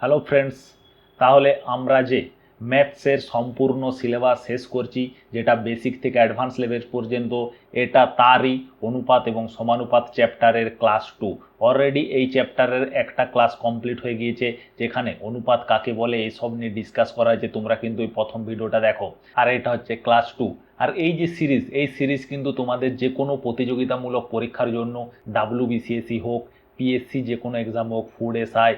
Hello friends, তাহলে আমরা যে ম্যাথসের সম্পূর্ণ সিলেবাস শেষ করছি, যেটা বেসিক থেকে অ্যাডভান্স লেভেল পর্যন্ত, এটা তারই অনুপাত এবং সমানুপাত চ্যাপ্টারের ক্লাস 2। অলরেডি এই চ্যাপ্টারের একটা ক্লাস কমপ্লিট হয়ে গিয়েছে, যেখানে অনুপাত কাকে বলে এইসব নিয়ে ডিসকাস করা হয়েছে। তোমরা কিন্তু এই প্রথম ভিডিওটা দেখো, আর এটা হচ্ছে ক্লাস 2। আর এই যে সিরিজ, এই সিরিজ কিন্তু তোমাদের যে কোনো প্রতিযোগিতামূলক পরীক্ষার জন্য, ডাব্লিউবিসিএসসি হোক, পিএসসি যে কোনো এক্সাম হোক, ফুড এসআই,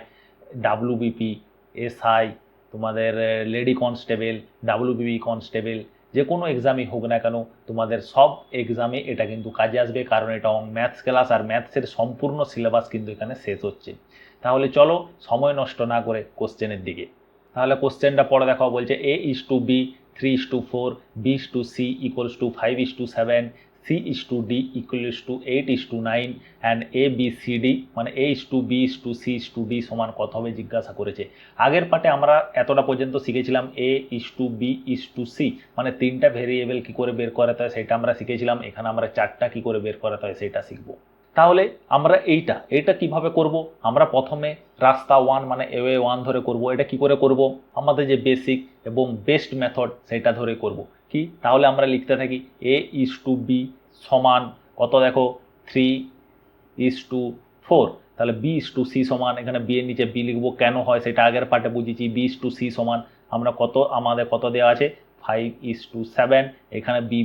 ডাব্লিউবিপি, এসআই, তোমাদের লেডি কনস্টেবল, ডাব্লিউবিপি কনস্টেবল, যে কোনো এক্সামই হোক না কেন, তোমাদের সব এক্সামে এটা কিন্তু কাজে আসবে, কারণ এটা ম্যাথস ক্লাস, আর ম্যাথসের সম্পূর্ণ সিলেবাস কিন্তু এখানে শেষ হচ্ছে। তাহলে চলো সময় নষ্ট না করে কোশ্চেনের দিকে। তাহলে কোশ্চেনটা পড়ে দেখো, বলছে A/B 3/4, B/C = 5/7, C/D = 8/9 and ABCD মানে A/B/C/D সমান কত হবে জিজ্ঞাসা করেছে। আগের পার্টে আমরা এতটা পর্যন্ত শিখেছিলাম A/B/C মানে তিনটা ভেরিয়েবল কী করে বের করাতে হয় সেটা আমরা শিখেছিলাম। এখানে আমরা চারটা কী করে বের করাতে হয় সেটা শিখবো। তাহলে আমরা এইটা কিভাবে করব? আমরা প্রথমে রাস্তা 1 মানে ওয়ে 1 ধরে করব। এটা কি করে করব? আমাদের যে বেসিক এবং বেস্ট মেথড সেটা ধরে করব। কি? তাহলে আমরা লিখতে থাকি A/B সমান কত, দেখো 3/4। তাহলে B/C সমান, এখানে বি এর নিচে বি লিখবো, কেন হয় সেটা আগের পার্টে বুঝেছি। B/C সমান আমরা আমাদের কত দেওয়া আছে 5/7, এখানে বি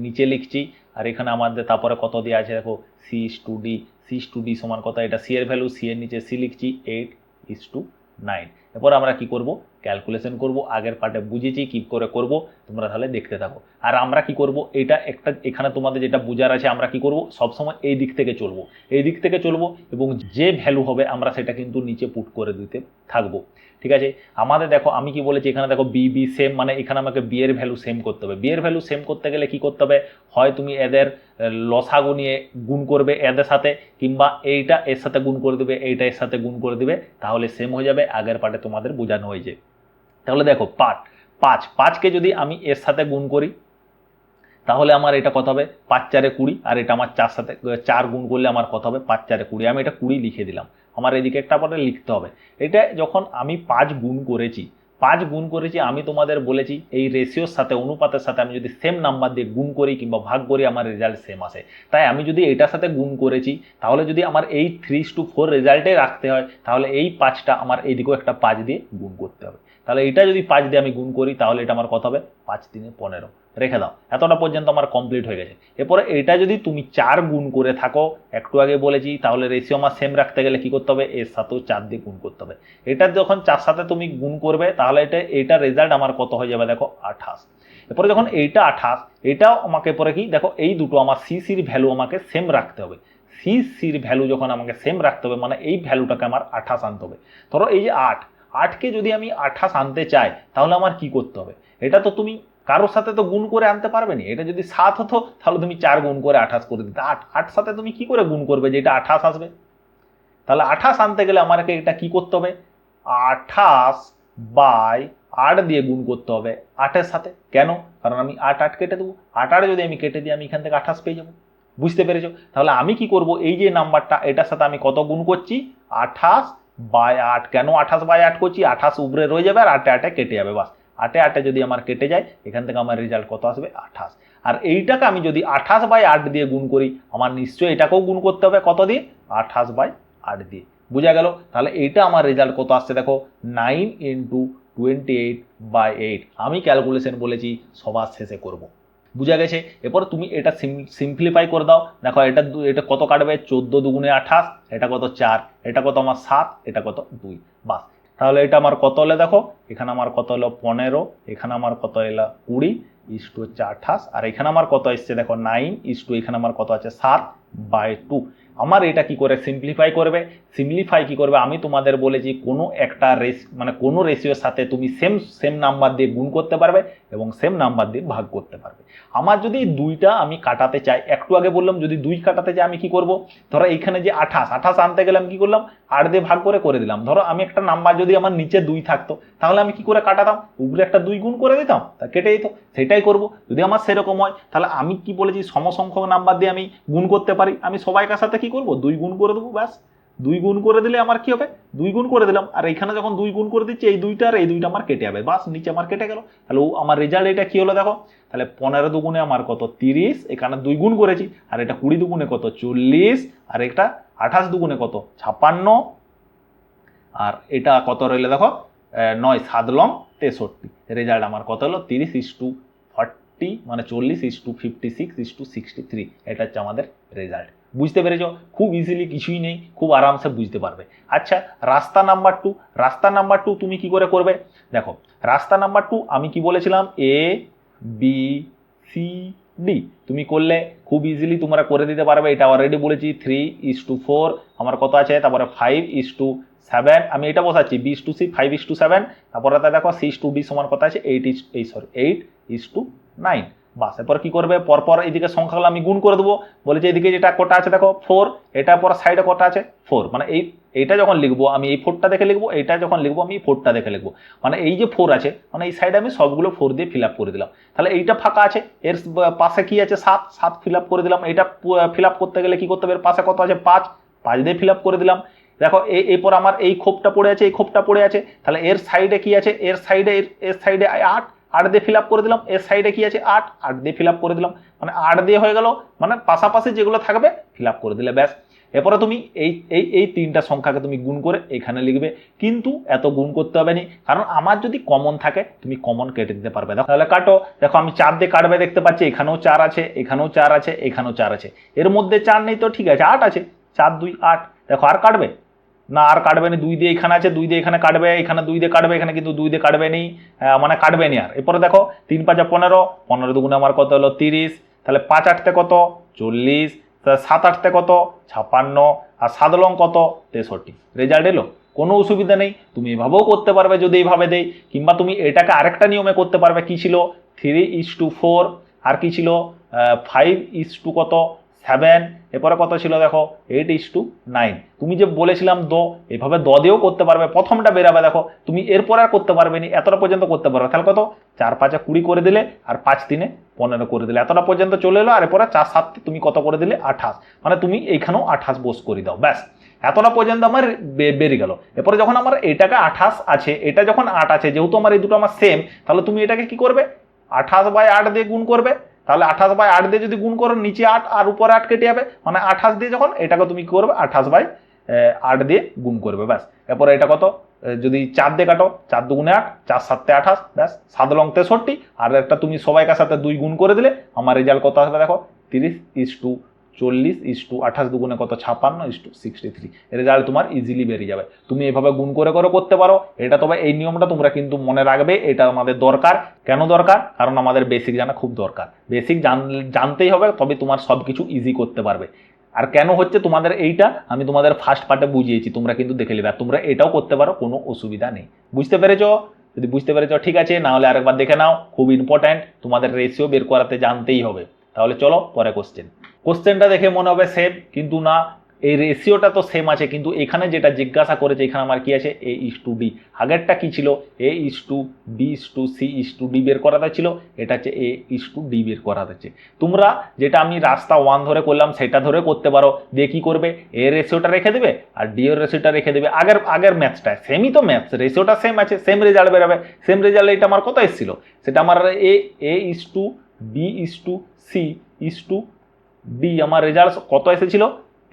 নিচে লিখছি, আর এখানে আমাদের তারপরে কত দেওয়া আছে দেখো C/D সমান কত, এটা সি এর ভ্যালু, সি এর নিচে সি লিখছি 8/9। এরপর আমরা কি করব? ক্যালকুলেশন করব। আগের পার্টে বুঝেছি কি করে করব, তোমরা তাহলে দেখতে থাকো। আর আমরা কি করব, এটা একটা এখানে তোমাদের যেটা বোঝার আছে, আমরা কি করব সবসময় এই দিক থেকে চলবো এবং যে ভ্যালু হবে আমরা সেটা কিন্তু নিচে পুট করে দিতে থাকবো। ঠিক আছে, আমাদের দেখো আমি কি বলেছি, এখানে দেখো বি সেম, মানে এখানে আমাকে বি এর ভ্যালু সেম করতে হবে। বি এর ভ্যালু সেম করতে গেলে কি করতে হবে? হয় তুমি এদের লসাগু নিয়ে গুণ করবে এদের সাথে, কিংবা এইটা এর সাথে গুণ করে দেবে, এইটা এর সাথে গুণ করে দেবে, তাহলে সেম হয়ে যাবে। আগের পার্টে তোমাদের বোঝানো হয়েছে। তাহলে দেখো 5কে যদি আমি এর সাথে গুণ করি, তাহলে আমার এটা কত হবে 5×4 = 20, আর এটা আমার 4 গুণ করলে আমার কত হবে 5×4 = 20। আমি এটা 20 লিখে দিলাম। আমার এদিকে একটা পরে লিখতে হবে। এটা যখন আমি 5 গুণ করেছি, আমি তোমাদের বলেছি এই রেশিওর সাথে, অনুপাতের সাথে আমি যদি সেম নাম্বার দিয়ে গুণ করি কিংবা ভাগ করি, আমার রেজাল্ট সেম আসে। তাই আমি যদি এটার সাথে গুণ করেছি, তাহলে যদি আমার এই 3/4 রেজাল্টে রাখতে হয়, তাহলে এই 5টা আমার এইদিকেও একটা 5 দিয়ে গুণ করতে হবে। তাহলে এটা যদি 5 দিয়ে আমি গুণ করি, তাহলে এটা আমার কত হবে 5×3 = 15। রেখে দাও, এতটা পর্যন্ত আমার কমপ্লিট হয়ে গেছে। এরপরে এটা যদি তুমি 4 গুণ করে থাকো, একটু আগে বলেছি, তাহলে রেশিও আমার সেম রাখতে গেলে কি করতে হবে? এর সাথেও 4 দিয়ে গুণ করতে হবে। এটা যখন 4 সাথে তুমি গুণ করবে, তাহলে এটা রেজাল্ট আমার কত হয়ে যাবে দেখো 28। এরপরে যখন এইটা 28, এটাও আমাকে পরে কি দেখো, এই দুটো আমার সির ভ্যালু আমাকে সেম রাখতে হবে। সির ভ্যালু যখন আমাকে সেম রাখতে হবে, মানে এই ভ্যালুটাকে আমার 28 আনতে হবে। ধরো এই যে 8কে যদি আমি 28 আনতে চাই, তাহলে আমার কি করতে হবে? এটা তো তুমি কারোর সাথে তো গুণ করে আনতে পারবে না। এটা যদি 7 হতো, তাহলে তুমি 4 গুণ করে 28 করে দিতে। 8 সাথে তুমি কি করে গুণ করবে যে এটা 28 আসবে? তাহলে 28 আনতে গেলে আমাকে এটা কি করতে হবে? 28/8 দিয়ে গুণ করতে হবে 8-এর সাথে। কেন? কারণ আমি 8 কেটে দেবো। 8 যদি আমি কেটে দিই, আমি এখান থেকে 28 পেয়ে যাবো। বুঝতে পেরেছো? তাহলে আমি কি করব, এই যে নাম্বারটা, এটার সাথে আমি কত গুণ করছি? 28/8। কেন 28/8 করছি? 28 উপরে রয়ে যাবে, আর 8 কেটে যাবে। বাস, 8 যদি আমার কেটে যায়, এখান থেকে আমার রেজাল্ট কত আসবে? 28। আর এইটাকে আমি যদি 28/8 দিয়ে গুণ করি, আমার নিশ্চয়ই এটাকেও গুণ করতে হবে কত দিয়ে? 28/8 দিয়ে। বোঝা গেল? তাহলে এইটা আমার রেজাল্ট কত আসছে দেখো, 9 × 28/8। আমি ক্যালকুলেশন বলেছি সবার শেষে করব। বুঝা গেছে? এরপর তুমি এটা সিম্পলিফাই করে দাও। দেখো এটা কত কাটবে? 14 × 2 = 28, এটা কত 4, এটা কত আমার 7, এটা কত 2। বাস, তাহলে এটা আমার কত হলে দেখো, এখানে আমার কত হলো 15, এখানে আমার কত এলো 20/28, আর এখানে আমার কত এসছে দেখো 9, এখানে আমার কত আছে 7/2। আমার এটা কি করে সিম্পলিফাই করবে? আমি তোমাদের বলেছি কোনো একটা কোনো রেশিওর সাথে তুমি সেম নাম্বার দিয়ে গুণ করতে পারবে এবং সেম নাম্বার দিয়ে ভাগ করতে পারবে। আমার যদি দুইটা আমি কাটাতে চাই, একটু আগে বললাম যদি 2 কাটাতে চাই আমি কি করব? ধরো এইখানে যে 28 আনতে গেলে আমি কি করলাম? 8 দিয়ে ভাগ করে দিলাম। ধরো আমি একটা নাম্বার যদি আমার নিচে 2 থাকতো, তাহলে আমি কি করে কাটাতাম? উপরে একটা 2 গুণ করে দিতাম, তা কেটে যেত। সেটাই করব। যদি আমার সেরকম হয়, তাহলে আমি কি বলেছি, সমসংখ্যক নাম্বার দিয়ে আমি গুণ করতে পারি। আমি সবাইকার সাথে কি করব? 2 গুণ করে দেবো, ব্যাস। 2 গুণ করে দিলে আমার কি হবে, 2 গুণ করে দিলাম, আর এখানে যখন 2 গুণ করে দিচ্ছি এই দুইটা আর এই দুইটা আমার কেটে যাবে, বাস নিচে আমার কেটে গেল। তাহলে আমার রেজাল্ট এটা কি হলো দেখো, তাহলে 15 দুগুণে আমার কত 30, এখানে 2 গুণ করেছি, আর এটা 20 দুগুণে কত 40, আর এটা 28 দুগুণে কত 56, আর এটা কত রইলে দেখো 9 7 লং 63। রেজাল্ট আমার কত হলো 30:40, মানে 40:56:63। এটা হচ্ছে আমাদের রেজাল্ট। বুঝতে পেরেছো? খুব ইজিলি, কিছুই নেই, খুব আরামসে বুঝতে পারবে। আচ্ছা, রাস্তা নাম্বার 2, রাস্তা নাম্বার 2 তুমি কি করে করবে দেখো। রাস্তা নাম্বার 2 আমি কি বলেছিলাম, এ বি সি ডি, তুমি করলে খুব ইজিলি তোমরা করে দিতে পারবে। এটা অলরেডি বলেছি 3:4 আমার কত আছে, তারপরে 5:7, আমি এটা বসাচ্ছি B/C 5:7, তারপরে দেখো C/D সমান কত আছে 8:9। বাস, এরপর কি করবে, পরপর এইদিকে সংখ্যাগুলো আমি গুণ করে দেবো। বলেছে এইদিকে যেটা কটা আছে দেখো 4, এটা পর সাইডে কটা আছে 4, মানে এইটা যখন লিখবো আমি এই 4টা দেখে লিখবো, এইটা যখন লিখবো আমি 4টা দেখে লিখবো। মানে এই যে 4 আছে, মানে এই সাইডে আমি সবগুলো 4 দিয়ে ফিল আপ করে দিলাম। তাহলে এইটা ফাঁকা আছে, এর পাশে কি আছে 7 ফিল আপ করে দিলাম। এটা ফিল আপ করতে গেলে কি করতে হবে, এর পাশে কত আছে 5 দিয়ে ফিল আপ করে দিলাম। দেখো এরপর আমার এই খোপটা পড়ে আছে, এই খোপটা পড়ে আছে, তাহলে এর সাইডে কি আছে, এর সাইডে 8 দিয়ে ফিল আপ করে দিলাম। এর সাইডে কি আছে 8 দিয়ে ফিল আপ করে দিলাম, মানে 8 দিয়ে হয়ে গেল, মানে পাশাপাশি যেগুলো থাকবে ফিল আপ করে দিলে ব্যাস। এরপরে তুমি এই তিনটা সংখ্যাকে তুমি গুণ করে এখানে লিখবে, কিন্তু এত গুণ করতে হবে না, কারণ আমার যদি কমন থাকে তুমি কমন কেটে দিতে পারবে। দেখো তাহলে কাটো, দেখো আমি 4 দিয়ে কাটবে দেখতে পাচ্ছি, এখানেও 4 আছে, এখানেও 4 আছে, এখানেও 4 আছে, এর মধ্যে 4 নেই তো ঠিক আছে, 8 আছে, 4 2 8। দেখো আর কাটবে না, আর কাটবে না, 2 দিয়ে এখানে আছে, 2 দিয়ে এখানে কাটবে, এখানে 2 দিয়ে কাটবে, এখানে কিন্তু 2 দিয়ে কাটবে নি, মানে কাটবে নি আর। এরপরে দেখো 3 5 15, 15 দুগুণে আমার কত হলো 30, তাহলে 5 8 কত 40, 7 8 কত 56, আর 7 লং কত 63। রেজাল্ট এলো, কোনো অসুবিধা নেই, তুমি এভাবেও করতে পারবে যদি এইভাবে দেই, কিংবা তুমি এটাকে আরেকটা নিয়মে করতে পারবে। কি ছিল 3:4, আর কি ছিল 5 কত 7, এরপরে কত ছিল দেখো 8:9। তুমি যে বলেছিলাম এভাবে দিয়েও করতে পারবে, প্রথমটা বেরাবে দেখো, তুমি এরপর আর করতে পারবে না, এতটা পর্যন্ত করতে পারবে। তাহলে কত 4 5 20 করে দিলে, আর 5 3 15 করে দিলে, এতটা পর্যন্ত চলে এলো। আর এরপরে 4 7 তুমি কত করে দিলে 28, মানে তুমি এইখানেও 28 বস করে দাও, ব্যাস এতটা পর্যন্ত আমার বেরিয়ে গেল। এরপরে যখন আমার এটাকে 28 আছে, এটা যখন 8 আছে, যেহেতু আমার এই দুটো আমার সেম, তাহলে তুমি এটাকে কি করবে 28/8 দিয়ে গুণ করবে। তাহলে 28/8 দিয়ে যদি গুণ করো, নিচে 8 আর উপরে 8 কেটে যাবে, মানে 28 দিয়ে যখন এটাকে তুমি কি করবে 28/8 দিয়ে গুণ করবে, ব্যাস। এরপরে এটা কত, যদি 4 দিয়ে কাটো, 4 2 8, 4 7 28, ব্যাস 7 লং 63, আর একটা তুমি সবাইকার সাথে 2 গুণ করে দিলে, আমার রেজাল্ট কত আসবে দেখো 30:40:28 দুগুণে কত 56:63। রেজাল্ট তোমার ইজিলি বেরিয়ে যাবে। তুমি এভাবে গুণ করে করতে পারো এটা। তবে এই নিয়মটা তোমরা কিন্তু মনে রাখবে, এটা আমাদের দরকার। কেন দরকার? কারণ আমাদের বেসিক জানা খুব দরকার। বেসিক জানতেই হবে, তবে তোমার সব কিছু ইজি করতে পারবে। আর কেন হচ্ছে তোমাদের এইটা আমি তোমাদের ফার্স্ট পার্টে বুঝিয়েছি, তোমরা কিন্তু দেখে নেবে, আর তোমরা এটাও করতে পারো, কোনো অসুবিধা নেই। বুঝতে পেরেছো? যদি বুঝতে পেরেছো ঠিক আছে, না হলে আরেকবার দেখে নাও, খুব ইম্পর্ট্যান্ট, তোমাদের রেশিও বের করাতে জানতেই হবে। তাহলে চলো পরে কোশ্চেনটা দেখে মনে হবে সেম, কিন্তু না, এই রেশিওটা তো সেম আছে, কিন্তু এখানে যেটা জিজ্ঞাসা করেছে, এখানে আমার কি আছে A:D। আগেরটা কি ছিল A:B:C:D বের করাতে ছিল, এটা হচ্ছে A:D বের করাতে। তোমরা যেটা আমি রাস্তা 1 ধরে করলাম সেটা ধরে করতে পারো। দিয়ে কি করবে, এ রেশিওটা রেখে দেবে আর ডি এর রেশিওটা রেখে দেবে। আগের ম্যাথসটা সেমই তো, ম্যাথস রেশিওটা সেম আছে, সেম রেজাল্ট বেরোবে। সেম রেজাল্ট এটা আমার কত এসেছিল, সেটা আমার A:B:C:D আমার রেজাল্ট কত এসেছিল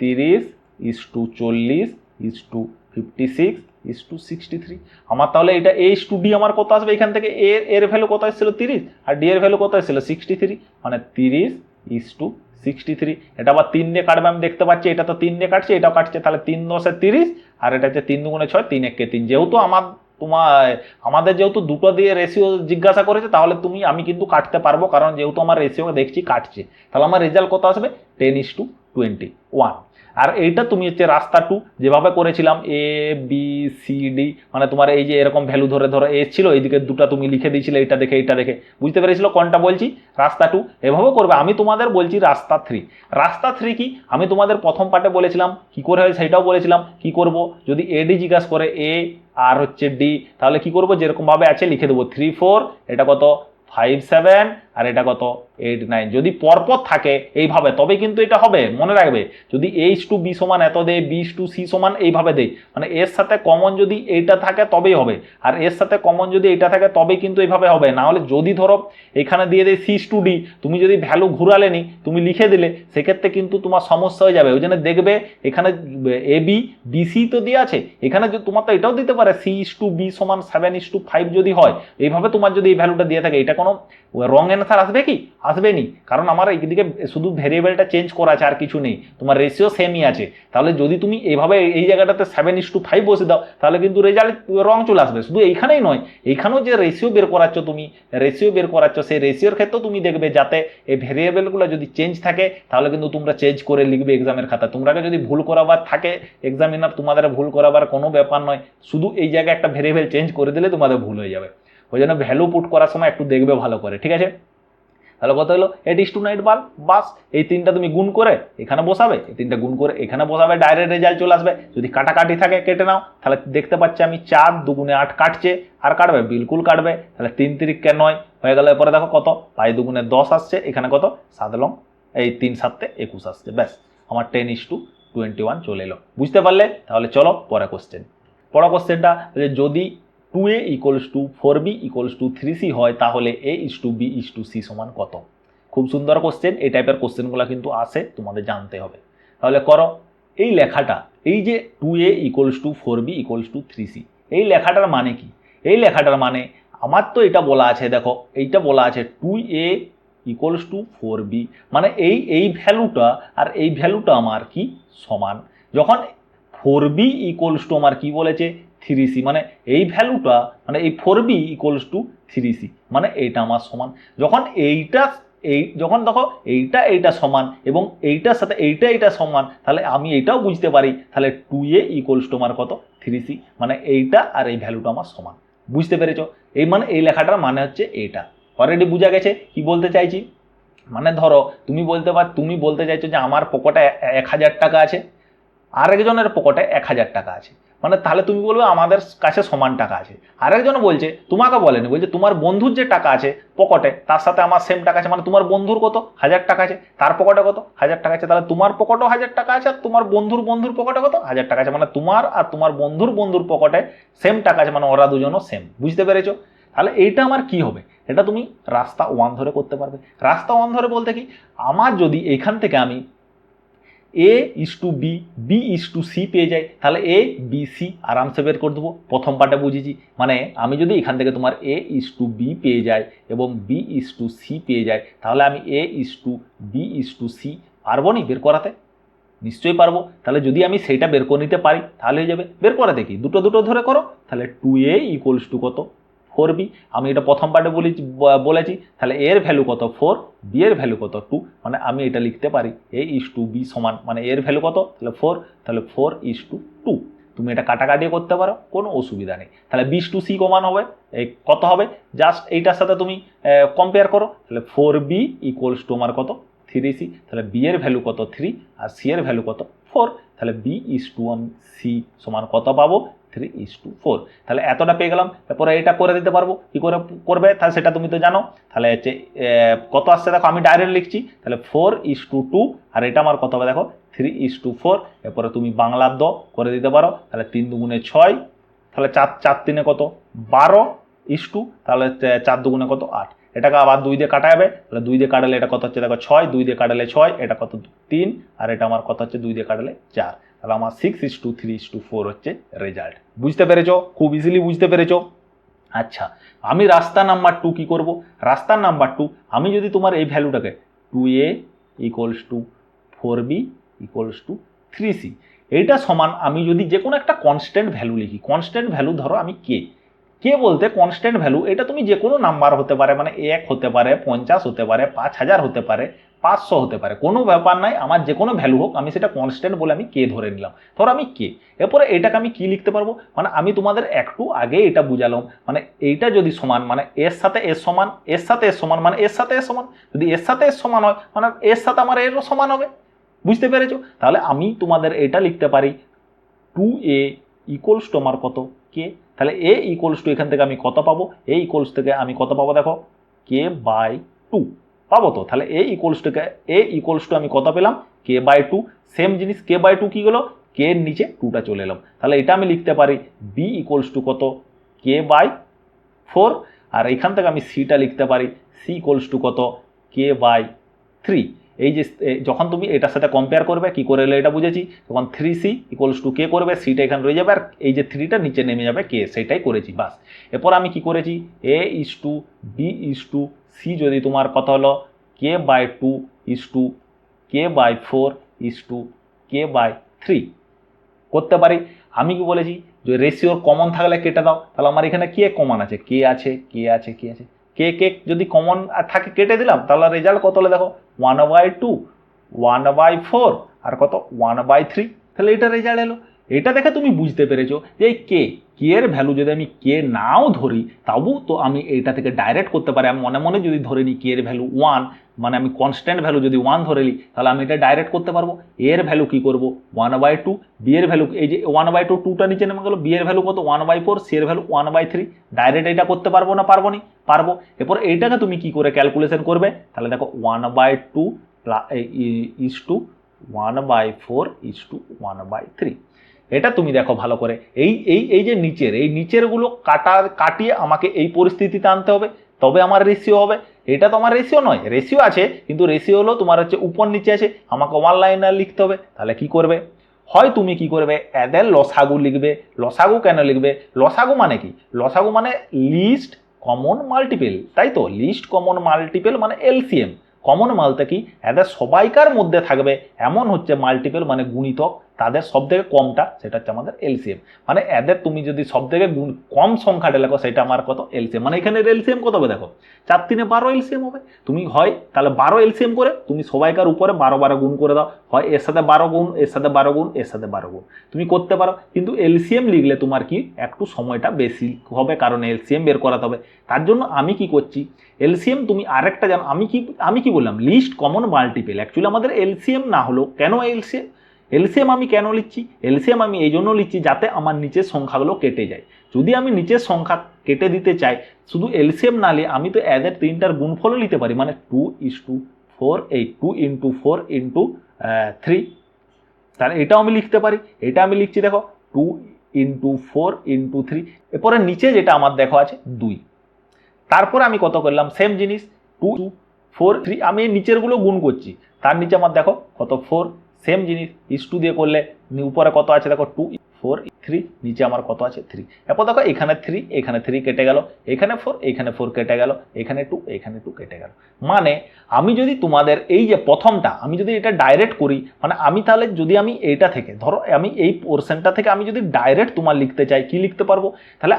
30:40:56:63। আমার তাহলে এটা A:D আমার কত আসবে, এখান থেকে এর ভ্যালু কত এসেছিল 30, আর ডি এর ভ্যালু কত এসেছিল 63, মানে 30:63। এটা আবার 3 দিয়ে কাটবে, আমি দেখতে পাচ্ছি এটা তো 3 দিয়ে কাটছে, এটাও কাটছে, তাহলে 3 10 30, আর এটা হচ্ছে 3 2 6, 3 1 3। যেহেতু আমাদের যেহেতু দুটো দিয়ে রেশিও জিজ্ঞাসা করেছে, তাহলে আমি কিন্তু কাটতে পারবো, কারণ যেহেতু আমার রেশিও দেখছি কাটছে। তাহলে আমার রেজাল্ট কত আসবে 10:21। আর এইটা তুমি হচ্ছে রাস্তা 2 যেভাবে করেছিলাম A:B:C:D, মানে তোমার এই যে এরকম ভ্যালু ধরে এসেছিল, এইদিকে দুটো তুমি লিখে দিয়েছিলে, এটা দেখে বুঝতে পেরেছিল কোনটা বলছি। রাস্তা 2 এভাবে করবে। আমি তোমাদের বলছি রাস্তা 3। রাস্তা 3 কি, আমি তোমাদের প্রথম পার্টে বলেছিলাম কি করে হয়, সেটাও বলেছিলাম। কি করব, যদি AD জিজ্ঞাসা করে A আর হচ্ছে D, তাহলে কি করব, যেরকম ভাবে আছে লিখে দেবো 3 4, এটা কত 5 7, আর এটা কত 8 9। যদি পরপর থাকে এইভাবে তবে কিন্তু এটা হবে, মনে রাখবে। যদি H2B সমান এত দেয়, B/C সমান এইভাবে দেয়, মানে এর সাথে কমন যদি এইটা থাকে তবেই হবে, আর এর সাথে কমন যদি এটা থাকে তবেই কিন্তু এইভাবে হবে। না হলে যদি ধরো এখানে দিয়ে দেয় C/D, তুমি যদি ভ্যালু ঘুরালে নি, তুমি লিখে দিলে, সেক্ষেত্রে কিন্তু তোমার সমস্যা হয়ে যাবে। ওই জন্য দেখবে এখানে AB BC তো দিয়ে আছে, এখানে তোমার তো এটাও দিতে পারে C/B সমান 7:5 যদি হয়, এইভাবে তোমার যদি এই ভ্যালুটা দিয়ে থাকে, এটা কোনো রং অ্যান্সার আসবে কি? আসবে নি, কারণ আমার এইদিকে শুধু ভেরিয়েবলটা চেঞ্জ করা আছে, আর কিছু নেই, তোমার রেশিও সেমই আছে। তাহলে যদি তুমি এইভাবে এই জায়গাটাতে 7:5 বসে দাও, তাহলে কিন্তু রেজাল্ট রং চলে আসবে। শুধু এইখানেই নয়, এইখানেও যে রেশিও বের করাচ্ছ তুমি, সেই রেশিওর ক্ষেত্রেও তুমি দেখবে যাতে এই ভেরিয়েবলগুলো যদি চেঞ্জ থাকে, তাহলে কিন্তু তোমরা চেঞ্জ করে লিখবে এক্সামের খাতা। তোমরা যদি ভুল করাবার থাকে এক্সামিনার, তোমাদের ভুল করাবার কোনো ব্যাপার নয়, শুধু এই জায়গায় একটা ভেরিয়েবল চেঞ্জ করে দিলে তোমাদের ভুল হয়ে যাবে। ওই জন্য ভ্যালু পুট করার সময় একটু দেখবে ভালো করে, ঠিক আছে? তাহলে কত হলো 8:9 বাস। এই তিনটা তুমি গুণ করে এখানে বসাবে, এই তিনটা গুণ করে এখানে বসাবে, ডাইরেক্ট রেজাল্ট চলে আসবে। যদি কাটাকাটি থাকে কেটে নাও, তাহলে দেখতে পাচ্ছি আমি 4 2 8 কাটছে, আর কাটবে বিলকুল কাটবে। তাহলে 3 3 9 হয়ে গেল। এরপরে দেখো কত 5 2 10 আসছে, এখানে কত 7 লং এই 3 7 21 আসছে। ব্যাস, আমার 10:21 চলে এলো। বুঝতে পারলে? তাহলে চলো পরে কোশ্চেন। পরের কোশ্চেনটা যদি 2A = 4B = 3C হয়, তাহলে A/B/C সমান কত? খুব সুন্দর কোশ্চেন। এই টাইপের কোশ্চেনগুলো কিন্তু আসে, তোমাদের জানতে হবে। তাহলে করো এই লেখাটা, এই যে 2A = 4B = 3C, এই লেখাটার মানে কি? এই লেখাটার মানে আমার তো এটা বলা আছে, দেখো এইটা বলা আছে 2A = 4B, মানে এই ভ্যালুটা আর এই ভ্যালুটা আমার কি সমান। যখন 4B = আমার কি বলেছে 3C, মানে এই ভ্যালুটা, মানে এই 4B = 3C, মানে এইটা আমার সমান। যখন যখন দেখো এইটা সমান এবং এইটার সাথে এইটা সমান, তাহলে আমি এইটাও বুঝতে পারি, তাহলে 2A = আমার কত 3C, মানে এইটা আর এই ভ্যালুটা আমার সমান। বুঝতে পেরেছো? এই মানে এই লেখাটার মানে হচ্ছে এইটা। অলরেডি বোঝা গেছে কি বলতে চাইছি? মানে ধরো তুমি বলতে চাইছো যে আমার পকেটে 1000 টাকা আছে, আরেকজনের পকেটে 1000 টাকা আছে, মানে তাহলে তুমি বলবে আমাদের কাছে সমান টাকা আছে। আরেকজন বলছে, তোমাকে বলেনি, বলছে তোমার বন্ধুর যে টাকা আছে পকেটে, তার সাথে আমার সেম টাকা আছে, মানে তোমার বন্ধুর কত 1000 টাকা আছে, তার পকেটে কত 1000 টাকা আছে, তাহলে তোমার পকেটেও 1000 টাকা আছে, আর তোমার বন্ধুর পকেটে কত 1000 টাকা আছে, মানে তোমার আর তোমার বন্ধুর পকেটে সেম টাকা আছে, মানে ওরা দুজনও সেম। বুঝতে পেরেছো? তাহলে এইটা আমার কি হবে? এটা তুমি রাস্তা 1 ধরে করতে পারবে। রাস্তা 1 ধরে বলতে কি, আমার যদি এখান থেকে আমি A/B B/C পেয়ে যাই, তাহলে A/B/C আরামসে বের করে দেবো। প্রথম পার্টে বুঝেছি, মানে আমি যদি এখান থেকে তোমার A/B পেয়ে যাই এবং B/C পেয়ে যাই, তাহলে আমি A/B/C পারবো নি বের করাতে? নিশ্চয়ই পারবো। তাহলে যদি আমি সেইটা বের করে নিতে পারি, তাহলে হয়ে যাবে। বের করে দেখি, দুটো ধরে করো। তাহলে 2A = কত 4B, আমি এটা প্রথম পার্টে বলেছি। তাহলে এর ভ্যালু কত 4, B এর ভ্যালু কত 2, মানে আমি এটা লিখতে পারি A/B সমান, মানে এর ভ্যালু কত, তাহলে 4, তাহলে 4:2। তুমি এটা কাটাকাটি করতে পারো, কোনো অসুবিধা নেই। তাহলে B/C কমান হবে এই কত হবে, জাস্ট এইটার সাথে তুমি কম্পেয়ার করো। তাহলে 4B = আমার কত 3C, তাহলে B এর ভ্যালু কত 3 আর C এর ভ্যালু কত 4, তাহলে B/C সমান কত পাবো 3:4। তাহলে এতটা পেয়ে গেলাম। তারপরে এটা করে দিতে পারবো, কি করে করবে তাহলে সেটা তুমি তো জানো। তাহলে হচ্ছে কত আসছে দেখো, আমি ডাইরেক্ট লিখছি। তাহলে 4:2 আর এটা আমার কত হবে দেখো 3:4। এরপরে তুমি বাংলার করে দিতে পারো। তাহলে 3 2 6, তাহলে 4 3 কত 12:2, তাহলে 4 2 কত 8। এটাকে আবার 2 দিয়ে কাটা যাবে, তাহলে 2 দিয়ে কাটালে এটা কত হচ্ছে দেখো 6, 2 দিয়ে কাটালে 6, এটা কত 3, আর এটা আমার কত হচ্ছে 2 দিয়ে কাটালে 4। তাহলে আমার 6:3:4 হচ্ছে রেজাল্ট। বুঝতে পেরেছো? খুব ইজিলি বুঝতে পেরেছো। আচ্ছা, আমি রাস্তা নাম্বার 2 কি করব? রাস্তা নাম্বার 2, আমি যদি তোমার এই ভ্যালুটাকে 2A = 4B = 3C, এইটা সমান আমি যদি যে কোনো একটা কনস্ট্যান্ট ভ্যালু লিখি। কনস্ট্যান্ট ভ্যালু ধরো আমি কে বলতে কনস্ট্যান্ট ভ্যালু, এটা তুমি যে কোনো নাম্বার হতে পারে, মানে 1 হতে পারে, 50 হতে পারে, 5000 হতে পারে, 500 হতে পারে, কোনো ব্যাপার নাই। আমার যে কোনো ভ্যালু হোক, আমি সেটা কনস্ট্যান্ট বলে আমি ধরে নিলাম। ধরো আমি এরপরে এটাকে আমি কি লিখতে পারবো, মানে আমি তোমাদের একটু আগে এটা বুঝালাম, মানে এইটা যদি সমান, মানে এর সাথে এর সমান, এর সাথে এর সমান, মানে এর সাথে এর সমান, যদি এর সাথে এর সমান হয়, মানে এর সাথে আমার এরও সমান হবে। বুঝতে পেরেছো? তাহলে আমি তোমাদের এটা লিখতে পারি 2A = আমার কত কে, তাহলে A = এখান থেকে আমি কত পাবো, A = থেকে আমি কত পাবো দেখো K/2, 2 পাবো তো। তাহলে এ ইকুয়ালস টু আমি কত পেলাম k/2। সেম জিনিস k/2 কি হলো, কে এর নিচে 2টা চলে এলাম। তাহলে এটা আমি লিখতে পারি বি ইকুয়ালস টু কত k/4। আর এখান থেকে আমি সিটা লিখতে পারি সি ইকুয়ালস টু কত k/3। এই যে যখন তুমি এটার সাথে কম্পেয়ার করবে কি করে এলো এটা বুঝেছি, তখন 3c ইকুয়ালস টু কে করবে, সিটা এখানে রয়ে যাবে আর এই যে 3টা নিচে নেমে যাবে কে, সেটাই করেছি বাস। এরপর আমি কি করেছি a is to B is to C যদি তোমার কত হলো k/2 is to k/4 is to k/3 করতে পারি। আমি কি বলেছি যে রেশিওর কমন থাকলে কেটে দাও, তাহলে আমার এখানে কে কমন আছে, কে আছে কে আছে কে আছে, কে যদি কমন থাকে কেটে দিলাম, তাহলে রেজাল্ট কত হলো দেখো 1/2 1/4 আর কত 1/3। তাহলে এটা রেজাল্ট এলো। এটা দেখে তুমি বুঝতে পেরেছো যে এই কে এর ভ্যালু যদি আমি কে নাও ধরি তাও তো আমি এটা থেকে ডাইরেক্ট করতে পারি। আমি মনে মনে যদি ধরে নিই কে এর ভ্যালু 1, মানে আমি কনস্ট্যান্ট ভ্যালু যদি 1 ধরে নিই তাহলে আমি এটা ডাইরেক্ট করতে পারবো। এর ভ্যালু কি করবো 1/2, বি এর ভ্যালু এই যে 1/2 2টা নিচে নেমে গেল, বি এর ভ্যালু কত 1/4, সি এর ভ্যালু 1/3। ডাইরেক্ট এটা করতে পারবো না পারবো নি, পারবো। এরপর এইটাকে তুমি কি করে ক্যালকুলেশন করবে, তাহলে দেখো 1/2 ইস টু 1/4 ইস টু 1/3। এটা তুমি দেখো ভালো করে, এই যে নিচেরগুলো কাটিয়ে আমাকে এই পরিস্থিতিতে আনতে হবে, তবে আমার রেশিও হবে। এটা তো আমার রেশিও নয়, রেশিও আছে কিন্তু রেশিও হলো তোমার হচ্ছে উপর নিচে আছে, আমাকে ওয়ান লাইনার লিখতে হবে। তাহলে কি করবে, হয় তুমি কি করবে এদের লসাগু লিখবে। লসাগু কেন লিখবে, লসাগু মানে কি, লসাগু মানে লিস্ট কমন মাল্টিপল, তাই তো, লিস্ট কমন মাল্টিপল মানে এলসিএম। কমন মালটা কি, এদের সবাইকার মধ্যে থাকবে এমন হচ্ছে মাল্টিপল মানে গুণিতক, তাদের সব থেকে কমটা সেটা হচ্ছে আমাদের এলসিএম। মানে এদের তুমি যদি সব থেকে কম সংখ্যাটা লেখো সেটা আমার কত এলসিএম, মানে এখানে এলসিএম কত হবে দেখো 4 3 12 এলসিএম হবে। তুমি হয় তাহলে 12 এলসিএম করে তুমি সবাইকার উপরে 12 গুণ করে দাও, হয় এর সাথে 12 গুণ এর সাথে 12 গুণ এর সাথে 12 গুণ তুমি করতে পারো। কিন্তু এলসিএম লিখলে তোমার কি একটু সময়টা বেশি হবে, কারণ এলসিএম বের করাতে হবে। তার জন্য আমি কি করছি, এলসিএম তুমি আরেকটা জানো, আমি কি বললাম লিস্ট কমন মাল্টিপল। অ্যাকচুয়ালি আমাদের এলসিএম না হলো কেন এলসিএম আমি কেন লিখছি, এলসিএম আমি এই জন্য লিখছি যাতে আমার নিচের সংখ্যাগুলো কেটে যায়। যদি আমি নিচের সংখ্যা কেটে দিতে চাই শুধু এলসিএম না নিয়ে আমি তো এদের তিনটার গুণফলও নিতে পারি, মানে 2:4 এই 2 × 4 × 3। তাহলে এটাও আমি লিখতে পারি, এটা আমি লিখছি দেখো 2 × 4 × 3। এরপরে নিচে যেটা আমার দেখো আছে 2, তারপরে আমি কত করলাম সেম জিনিস 2 4 3, আমি নিচেরগুলো গুণ করছি, তার নিচে আমার দেখো কত 4, সেম জিনিস ইস টু দিয়ে করলে উপরে কত আছে দেখো 2 4 3, নিচে আমার কত আছে 3। এরপর দেখো এখানে 3 এখানে 3 কেটে গেল, এখানে 4 এখানে 4 কেটে গেল, এখানে 2 এখানে 2 কেটে গেল। মানে আমি যদি তোমাদের এই যে প্রথমটা আমি যদি এটা ডাইরেক্ট করি, মানে আমি তাহলে যদি আমি এইটা থেকে ধরো আমি এই পোর্শনটা থেকে আমি যদি ডাইরেক্ট তোমার লিখতে চাই কি লিখতে পারবো, তাহলে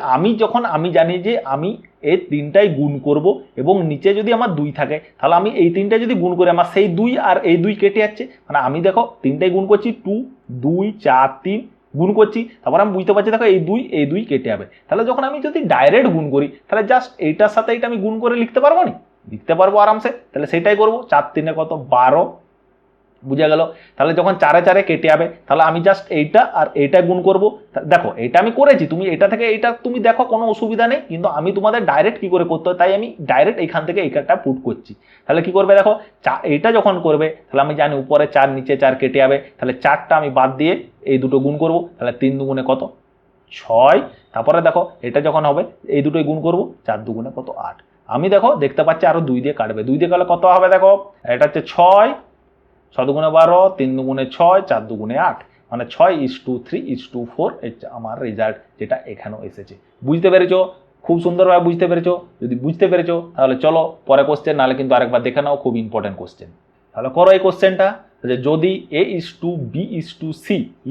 আমি জানি যে আমি এই তিনটাই গুণ করব এবং নিচে যদি আমার 2 থাকে তাহলে আমি এই তিনটা যদি গুণ করি আমার সেই 2 আর এই 2 কেটে যাচ্ছে, মানে আমি দেখো তিনটাই গুণ করছি 2 2 4 3 গুণ করছি, তারপর আমি বুঝতে পারছি দেখো এই 2 কেটে যাবে। তাহলে যখন আমি যদি ডাইরেক্ট গুণ করি তাহলে জাস্ট এইটার সাথে এটা আমি গুণ করে লিখতে পারবো না, লিখতে পারবো আরামসে। তাহলে সেটাই করবো 4 3 কত 12, বুঝা গেল। তাহলে যখন 4 4 কেটে যাবে তাহলে আমি জাস্ট এইটা আর এইটা গুণ করব। দেখো এটা আমি করেছি, তুমি এটা থেকে এইটা তুমি দেখো কোনো অসুবিধা নেই, কিন্তু আমি তোমাদের ডাইরেক্ট কি করে করতে হয় তাই আমি ডাইরেক্ট এখান থেকে এইটা পুট করছি। তাহলে কি করবে দেখো এইটা যখন করবে তাহলে আমি জানি উপরে 4 নিচে 4 কেটে যাবে, তাহলে 4টা আমি বাদ দিয়ে এই দুটো গুণ করব, তাহলে 3 2 কত 6। তারপরে দেখো এটা যখন হবে এই দুটোই গুণ করব, 4 2 কত 8। আমি দেখো দেখতে পাচ্ছি আরো 2 দিয়ে কাটবে, 2 দিয়ে কাটলে কত হবে দেখো এটা হচ্ছে 6 6 2 12 3 2 6 4 2 8, মানে 6:3:4 আমার রেজাল্ট যেটা এখানেও এসেছে। বুঝতে পেরেছো, খুব সুন্দরভাবে বুঝতে পেরেছো। যদি বুঝতে পেরেছো তাহলে চলো পরে কোশ্চেন, নাহলে কিন্তু আরেকবার দেখে নাও, খুব ইম্পর্টেন্ট কোশ্চেন। তাহলে করো এই কোশ্চেনটা, যে যদি A:B:C =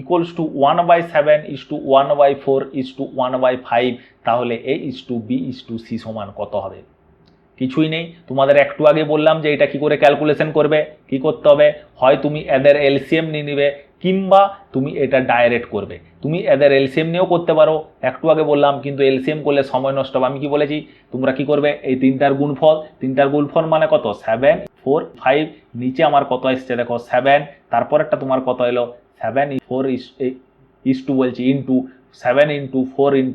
1/7:1/4:1/5 তাহলে A:B:C সমান কত হবে। কিছুই নেই, তোমাদের একটু আগে বললাম যে এটা কি করে ক্যালকুলেশন করবে, কি করতে হবে, হয় তুমি এদের এলসিএম নিয়ে নিবে কিংবা তুমি এটা ডাইরেক্ট করবে। তুমি এদের এলসিএম নিয়েও করতে পারো, একটু আগে বললাম, কিন্তু এলসিএম করলে সময় নষ্ট হবে। আমি কি বলেছি, তোমরা কি করবে এই তিনটার গুণফল মানে কত 7 4 5, নিচে আমার কত আসছে দেখো 7, তারপর একটা তোমার কত এলো 7 4 বলছি ইন্টু 7 × 4 ×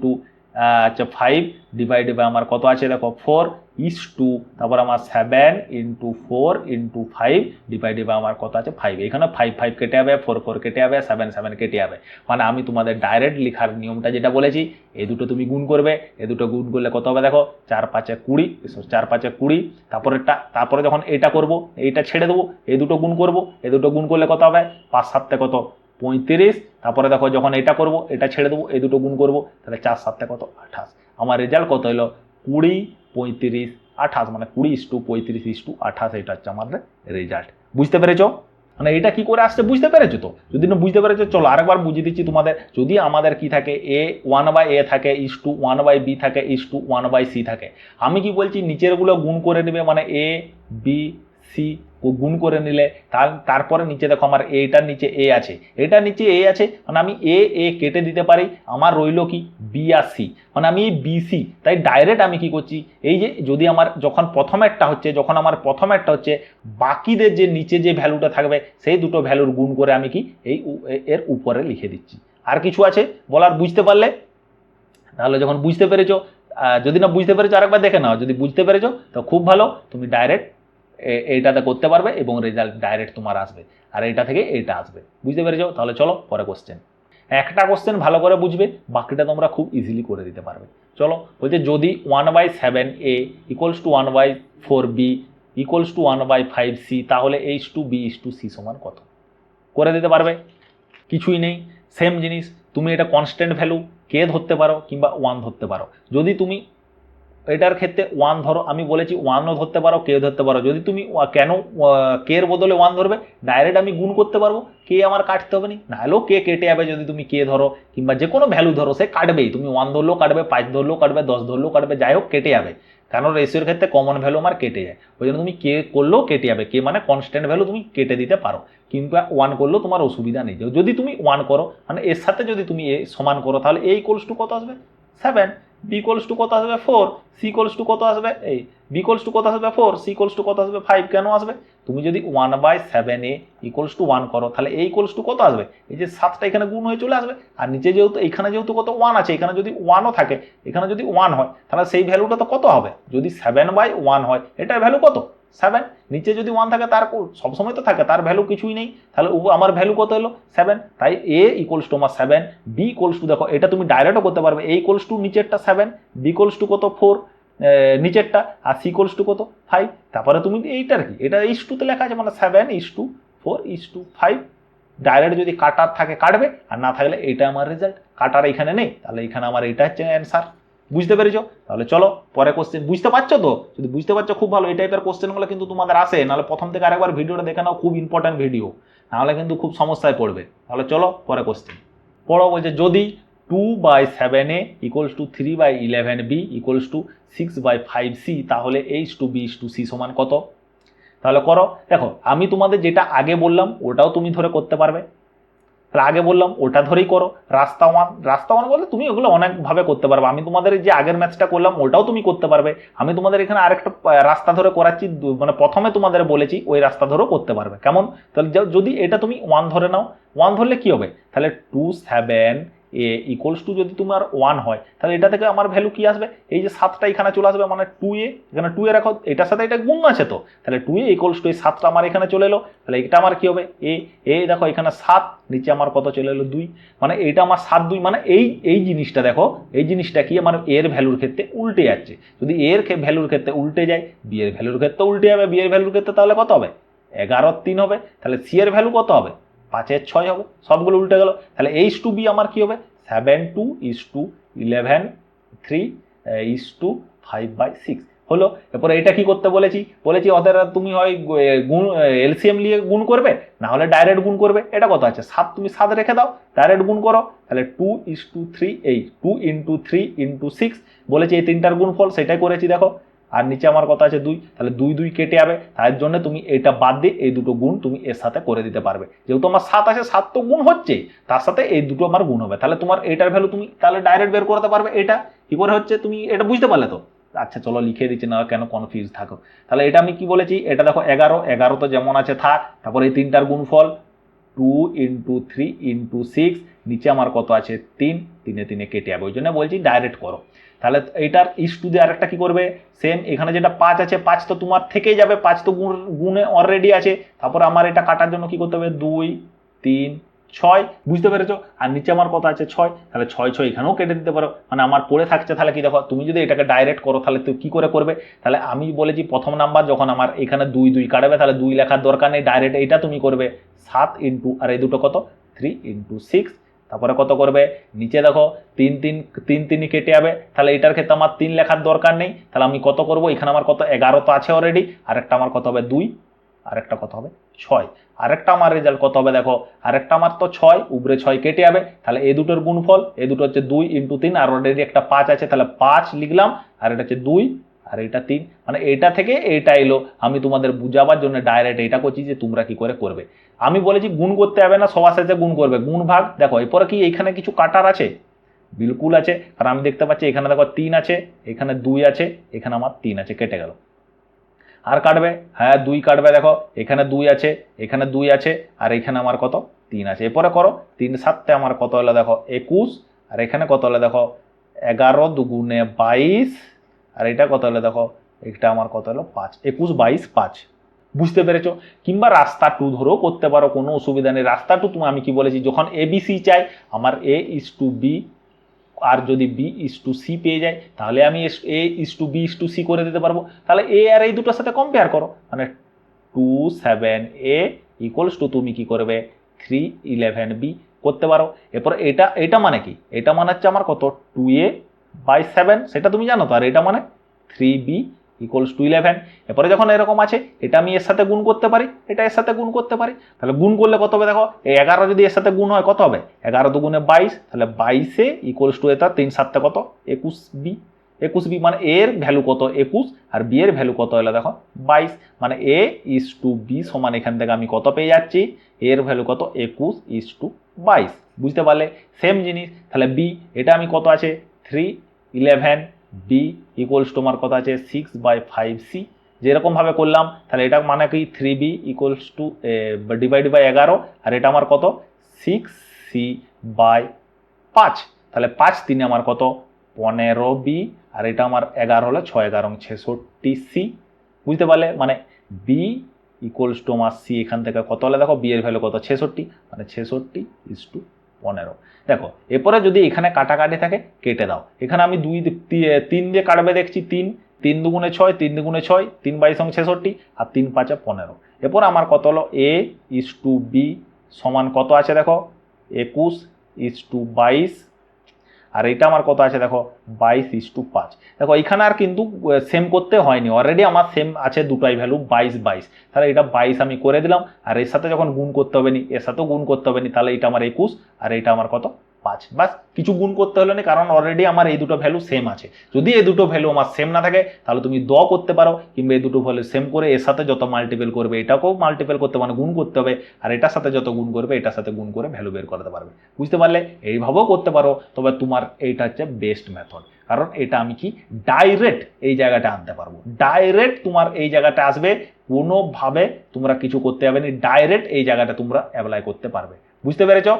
আচ্ছা 5 ডিভাইডেড বাই আমার কত আছে দেখো 4 ইস টু তারপর আমার 7 ইন্টু 4 ইন্টু 5 ডিভাইডেড বাই আমার কত আছে 5। এখানে 5 5 কেটে যাবে, 4 4 কেটে যাবে, 7 7 কেটে যাবে। মানে আমি তোমাদের ডাইরেক্ট লেখার নিয়মটা যেটা বলেছি, এই দুটো তুমি গুণ করবে, এই দুটো গুণ করলে কত হবে দেখো 4 5 20, 4 5 20। তারপরে যখন এটা করব, এইটা ছেড়ে দেবো, এই দুটো গুণ করব, এই দুটো গুণ করলে কত হবে 5 7 কত 35। তারপরে দেখো যখন এটা করব, এটা ছেড়ে দেবো, এই দুটো গুণ করব, তাহলে 4 7 কত 28। আমার রেজাল্ট কত হলো 20 35 28, মানে 20:35:28, এটা হচ্ছে আমাদের রেজাল্ট। বুঝতে পেরেছো? মানে এটা কি করে আসছে বুঝতে পেরেছো তো? যদি না বুঝতে পেরেছো চলো আরেকবার বুঝিয়ে দিচ্ছি তোমাদের। যদি আমাদের কি থাকে a 1/a থাকে ইস টু 1/b থাকে ইস টু 1/c থাকে, আমি কি বলছি নিচেরগুলো গুণ করে নেবে, মানে a b c গুণ করে নিলে তারপরে নিচে দেখো আমার এটার নিচে এ আছে, এটার নিচে এ আছে, মানে আমি এ কেটে দিতে পারি, আমার রইল কি বি আর সি, মানে আমি বিসি। তাই ডাইরেক্ট আমি কি করছি, এই যে যদি আমার যখন প্রথমেরটা হচ্ছে বাকিদের যে নিচে যে ভ্যালুটা থাকবে সেই দুটো ভ্যালুর গুণ করে আমি কি এই এর উপরে লিখে দিচ্ছি। আর কিছু আছে বলার? বুঝতে পারলে? তাহলে যখন বুঝতে পেরেছো, যদি না বুঝতে পেরেছো আরেকবার দেখে নাও, যদি বুঝতে পেরেছো তো খুব ভালো, তুমি ডাইরেক্ট এইটাতে করতে পারবে এবং রেজাল্ট ডাইরেক্ট তোমার আসবে, আর এটা থেকে এটা আসবে। বুঝতে পেরেছো? তাহলে চলো পরে কোশ্চেন। একটা কোশ্চেন ভালো করে বুঝবে, বাকিটা তোমরা খুব ইজিলি করে দিতে পারবে। চলো বলছে যদি 1/7a equals to 1/4b equals to 1/5c, তাহলে h2b:c সমান কত? করে দিতে পারবে? কিছুই নেই, সেম জিনিস। তুমি এটা কনস্ট্যান্ট ভ্যালু কে ধরতে পারো কিংবা 1 ধরতে পারো। যদি তুমি এটার ক্ষেত্রে 1 ধরো, আমি বলেছি 1ও ধরতে পারো, কে ধরতে পারো। যদি তুমি কেন কে এর বদলে 1 ধরবে, ডাইরেক্ট আমি গুণ করতে পারবো, কে আমার কাটতে হবে না হলেও কে কেটে যাবে। যদি তুমি কে ধরো কিংবা যে কোনো ভ্যালু ধরো সে কাটবেই, তুমি 1 ধরলেও কাটবে, 5 ধরলেও কাটবে, 10 ধরলেও কাটবে, যাই হোক কেটে যাবে, কারণ রেশিওর ক্ষেত্রে কমন ভ্যালু আমার কেটে যায়। ওই জন্য তুমি কে করলেও কেটে যাবে, কে মানে কনস্ট্যান্ট ভ্যালু তুমি কেটে দিতে পারো, কিংবা 1 করলেও তোমার অসুবিধা নেই। যদি তুমি 1 করো মানে এর সাথে যদি তুমি এ সমান করো, তাহলে এ ইকুয়ালস টু কত আসবে 7, বি ইকুয়ালস টু কত আসবে 4, সি ইকুয়ালস টু কত আসবে এই বি ইকুয়ালস টু কত আসবে 4, সি ইকুয়ালস টু কত আসবে 5। কেন আসবে? তুমি যদি 1/7a ইকুয়ালস টু 1 করো, তাহলে এ ইকুয়ালস টু কত আসবে, এই যে 7টা এখানে গুণ হয়ে চলে আসবে, আর নিচে যেহেতু এখানে যেহেতু কত 1 আছে, এখানে যদি 1ও থাকে, এখানে যদি 1 হয়, তাহলে সেই ভ্যালুটা তো কত হবে, যদি 7/1 হয়, এটার ভ্যালু কত 7। নিচে যদি 1 থাকে, তার সবসময় তো থাকে, তার ভ্যালু কিছুই নেই, তাহলে আমার ভ্যালু কত হলো 7। তাই এ ইকুয়ালস টু আমার 7, বি ইকুয়ালস টু, দেখো এটা তুমি ডাইরেক্টও করতে পারবে, এ ইকুয়ালস টু নিচেরটা 7, বি ইকুয়ালস টু কত 4 নিচেরটা, আর সি ইকুয়ালস টু কত 5। তারপরে তুমি এইটার কি, এটা ইস টুতে লেখা আছে, মানে 7:4:5। ডাইরেক্ট যদি কাটার থাকে কাটবে, আর না থাকলে এইটা আমার রেজাল্ট। কাটার এখানে নেই, তাহলে এখানে আমার এইটা হচ্ছে অ্যান্সার। বুঝতে পেরেছো? তাহলে চলো পরে কোশ্চেন। বুঝতে পারছো তো? যদি বুঝতে পারছো খুব ভালো। এই টাইপের কোশ্চেনগুলো কিন্তু তোমাদের আসে, নাহলে প্রথম থেকে আরেকবার ভিডিওটা দেখে নাও, খুব ইম্পর্টেন্ট ভিডিও, নাহলে কিন্তু খুব সমস্যায় পড়বে। তাহলে চলো পরে কোশ্চেন পড়ো। বলছে যদি 2/7a equals to 3/11b equals to 6/5c, তাহলে h2b:c সমান কত? তাহলে করো। দেখো আমি তোমাদের যেটা আগে বললাম ওটাও তুমি ধরে করতে পারবে, আগে বললাম ওটা ধরেই করো। রাস্তা ওয়ান বলে তুমি ওগুলো অনেকভাবে করতে পারবে। আমি তোমাদের যে আগের ম্যাচটা করলাম ওটাও তুমি করতে পারবে। আমি তোমাদের এখানে আরেকটা রাস্তা ধরে করাচ্ছি, মানে প্রথমে তোমাদের বলেছি ওই রাস্তা ধরেও করতে পারবে। কেমন? তাহলে যদি এটা তুমি 1 ধরে নাও, 1 ধরলে কি হবে, তাহলে 27a ইকুয়ালস টু যদি তোমার 1 হয়, তাহলে এটা থেকে আমার ভ্যালু কি আসবে, এই যে 7টা এখানে চলে আসবে, মানে 2a, এখানে 2a রাখো, এটার সাথে এটা গুণ আছে তো, তাহলে 2a ইকুয়ালস টু এই 7টা আমার এখানে চলে এলো, তাহলে এটা আমার কি হবে এ দেখো এখানে 7, নিচে আমার কত চলে এলো 2, মানে এইটা আমার 7 2, মানে এই জিনিসটা দেখো, এই জিনিসটা কি আমার এর ভ্যালুর ক্ষেত্রে উল্টে যাচ্ছে। যদি এর ভ্যালুর ক্ষেত্রে উল্টে যায়, বি এর ভ্যালুর ক্ষেত্রে উল্টে যাবে, বি এর ভ্যালুর ক্ষেত্রে তাহলে কত হবে 11/3 হবে, তাহলে সি এর ভ্যালু কত হবে 5/6 হবে, সবগুলো উল্টে গেল। তাহলে h2b আমার কি হবে 7:2:11:3:5/6 হলো। এরপরে এটা কি করতে বলেছি, ওদের তুমি হয় গুণ এলসিএম নিয়ে গুণ করবে, না হলে ডাইরেক্ট গুণ করবে। এটা কত আছে 7, তুমি 7 রেখে দাও, ডাইরেক্ট গুণ করো, তাহলে 2:3, এই 2 × 3 × 6 বলেছি, এই তিনটার গুণফল, সেটাই করেছি দেখো। আর নিচে আমার কত আছে 2, তাহলে 2 2 কেটে যাবে, তার জন্য তুমি এটা বাদ দিয়ে এই দুটো গুণ তুমি এর সাথে করে দিতে পারবে। যেহেতু আমার 7 আছে, 7 তো গুণ হচ্ছে, তার সাথে এই দুটো আমার গুণ হবে, তাহলে তোমার এটার ভ্যালু তুমি তাহলে ডাইরেক্ট বের করতে পারবে। এটা কি করে হচ্ছে তুমি এটা বুঝতে পারলে তো? আচ্ছা চলো লিখে দিচ্ছি, না কেন কনফিউজ থাকো। তাহলে এটা আমি কি বলেছি, এটা দেখো 11 তো যেমন আছে থাক, তারপর এই তিনটার গুণফল 2 × 3 × 6, নিচে আমার কত আছে 3, 3 এ 3 কেটে যাবে, ওই জন্য বলছি ডাইরেক্ট করো। তাহলে এটার ইস টু দিয়ে আরেকটা কি করবে, সেম এখানে যেটা 5 আছে 5 তো তোমার থেকেই যাবে, 5 তো গুণে অলরেডি আছে, তারপর আমার এটা কাটার জন্য কি করতে হবে 2 3 6, বুঝতে পেরেছো? আর নিচে আমার কত আছে 6, তাহলে 6 6 এখানেও কেটে দিতে পারো, মানে আমার পড়ে থাকছে। তাহলে কি দেখো, তুমি যদি এটাকে ডাইরেক্ট করো তাহলে তো কি করে করবে, তাহলে আমি বলেছি প্রথম নাম্বার যখন আমার এখানে 2 2 কাটবে, তাহলে 2 লেখার দরকার নেই, ডাইরেক্ট এইটা তুমি করবে 7 ইন্টু আর এই দুটো কত 3 × 6, তারপরে কত করবে নিচে দেখো 3 3 3 3 কেটে যাবে, তাহলে এটার ক্ষেত্রে আমার 3 লেখার দরকার নেই, তাহলে আমি কত করব, এখানে আমার কত 11 তো আছে অলরেডি, আরেকটা আমার কত হবে 2, আরেকটা কত হবে 6, আরেকটা আমার রেজাল্ট কত হবে দেখো, আরেকটা আমার তো 6, উপরে 6 কেটে যাবে, তাহলে এই দুটোর গুণফল, এই দুটো হচ্ছে 2 × 3, আর অলরেডি একটা 5 আছে, তাহলে 5 লিখলাম, আর এটা হচ্ছে 2, আর এটা 3, মানে এটা থেকে এটা এলো। আমি তোমাদের বুঝাবার জন্য ডাইরেক্ট এটা করছি যে তোমরা কি করে করবে। আমি বলেছি গুণ করতে হবে না, সবার সাথে গুণ করবে, গুণ ভাগ। দেখো এরপরে কি এখানে কিছু কাটার আছে, বিলকুল আছে, কারণ আমি দেখতে পাচ্ছি এখানে দেখো 3 আছে, এখানে 2 আছে, এখানে আমার 3 আছে, কেটে গেল। আর কাটবে, হ্যাঁ 2 কাটবে, দেখো এখানে 2 আছে, এখানে 2 আছে, আর এখানে আমার কত 3 আছে। এরপরে করো 3 7 আমার কত হলো দেখো 21, আর এখানে কত হলো দেখো 11 2 22, আর এটা কত হলো দেখো, এটা আমার কত হলো 5, 21 22 5, বুঝতে পেরেছো? কিংবা রাস্তা 2 ধরেও করতে পারো, কোনো অসুবিধা নেই। রাস্তা 2 তুমি আমি কি বলেছি, যখন ABC চাই আমার A is to B, আর যদি B is to C পেয়ে যায় তাহলে আমি A is to B is to C করে দিতে পারবো। তাহলে A আর এই দুটোর সাথে কম্পেয়ার করো, মানে 2 7A ইকুয়ালস টু তুমি কি করবে 3 11B করতে পারো। এরপর এটা মানে কি, এটা মানে হচ্ছে আমার কত 2A/7, সেটা তুমি জানো তো, আর এটা মানে 3B ইকুয়ালস টু 11। এরপরে যখন এরকম আছে, এটা আমি এর সাথে গুণ করতে পারি, এটা এর সাথে গুণ করতে পারি, তাহলে গুণ করলে কত হবে দেখো, এই 11 যদি এর সাথে গুণ হয় কত হবে 11 2 22, তাহলে 22A ইকুয়ালস টু এটা 3 7 কত 21B, 21B মানে এর ভ্যালু কত 21, আর বি এর ভ্যালু কত হলো দেখো 22, মানে A is to B সমান এখান থেকে আমি কত পেয়ে যাচ্ছি, এর ভ্যালু কত 21 is to 22, বুঝতে পারলে? সেম জিনিস, তাহলে B এটা আমি কত আছে 3 11B ইকুয়ালস টু আমার কত আছে 6/5C, যেরকম ভাবে করলাম, তাহলে এটা মানে কি 3B equals to divide by 11, আর এটা আমার কত 6C/5, তাহলে 5 3 আমার কত 15B, আর এটা আমার 11 হলো 6 11 66C, বুঝতে পারলে? মানে B ইকুয়ালস টু আমার C এখান থেকে কত হলে দেখো, B এর ভ্যালু কত 66, মানে 66/15। দেখো এরপরে যদি এখানে কাটাকাটি থাকে কেটে দাও, এখানে আমি 3 দিয়ে কাটবে দেখছি, 3 3 2 6, 3 2 6, 3 22 66, আর 3 5 15। এরপর আমার কত হলো A is to B সমান কত আছে দেখো 21 is to 22, আর এটা আমার কত আছে দেখো 22 is to 5। দেখো এখানে আর কিন্তু সেম করতে হয়নি, অলরেডি আমার সেম আছে দুটাই ভ্যালু 22 22, তাহলে এটা 22 আমি করে দিলাম, আর এর সাথে যখন গুণ করতে হবে নি, এর সাথেও গুণ করতে হবে নি, তাহলে এটা আমার 21, আর এটা আমার কত 5, বাস কিছু গুণ করতে হলো না, কারণ অলরেডি আমার এই দুটো ভ্যালু সেম আছে। যদি এই দুটো ভ্যালু আমার সেম না থাকে তাহলে তুমি দ করতে পারো, কিংবা এই দুটো ভ্যালু সেম করে এর সাথে যত মাল্টিপল করবে এটাকেও মাল্টিপল করতে, মানে গুণ করতে হবে, আর এটার সাথে যত গুণ করবে এটার সাথে গুণ করে ভ্যালু বের করতে পারবে, বুঝতে পারলে? এইভাবেও করতে পারো, তবে তোমার এইটা হচ্ছে বেস্ট মেথড, কারণ এটা আমি কি ডাইরেক্ট এই জায়গাটা আনতে পারবো, ডাইরেক্ট তোমার এই জায়গাটা আসবে, কোনোভাবে তোমরা কিছু করতে হবে না, ডাইরেক্ট এই জায়গাটা তোমরা অ্যাপ্লাই করতে পারবে, বুঝতে পেরেছো?